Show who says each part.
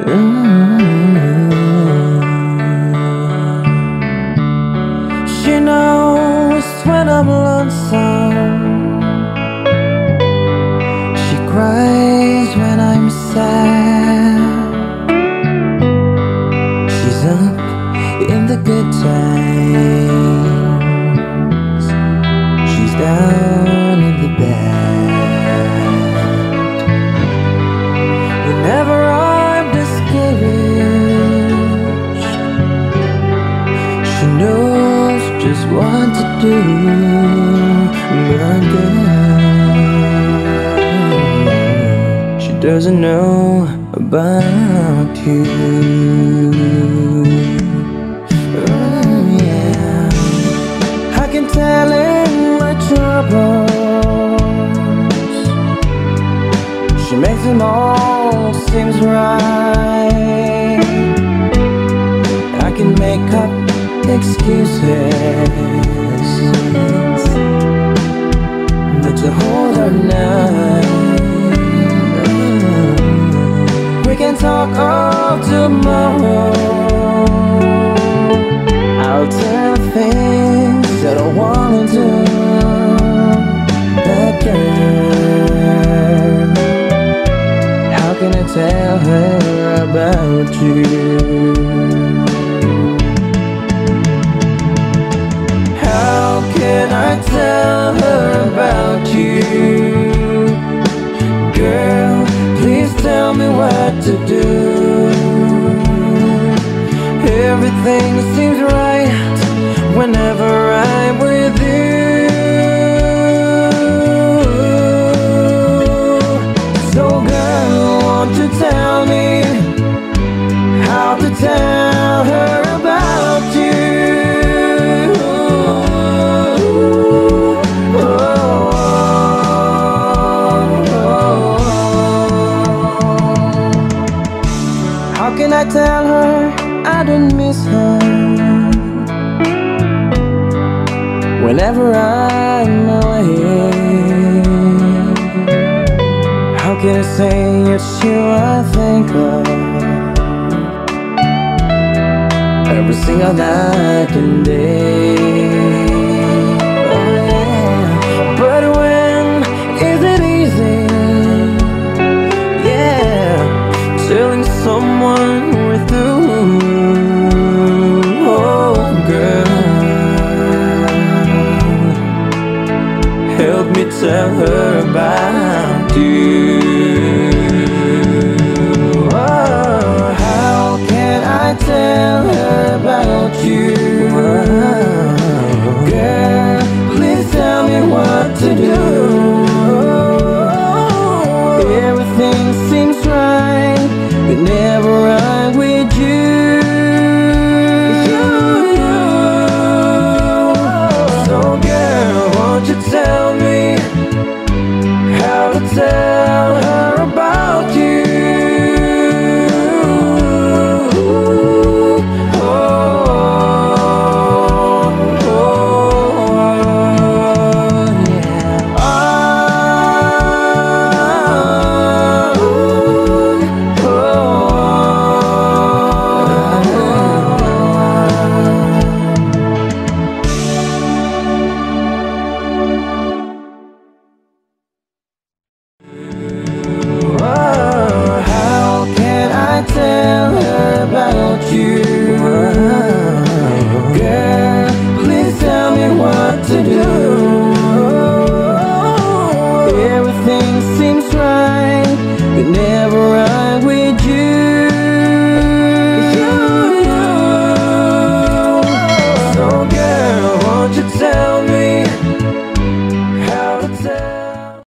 Speaker 1: She knows when I'm lonesome. She cries when I'm sad. She's up in the good times. She's down in the bad. Whenever I'm discouraged, she knows just what to do. My girl, she doesn't know about you. Oh yeah, I can tell in my troubles. She makes them all seems right. I can make up excuses, but to hold her night. We can talk all tomorrow. I'll tell things that I wanna do. That girl, how can I tell her about you? How can I tell her about you? Girl, please tell me what to do. Everything seems right whenever I'm with you. So girl, won't you tell me how to tell her about you? How can I tell her I don't miss her whenever I'm away? How can I say it's you I think of every single night and day? Oh yeah, but when is it easy? Yeah, telling someone we're through. Oh girl, help me tell her about you. Oh, how can I tell her about you? Girl, please tell me what to do. Everything seems right whenever I'm with you. So girl, won't you tell me how to tell her about you? Everything seems right.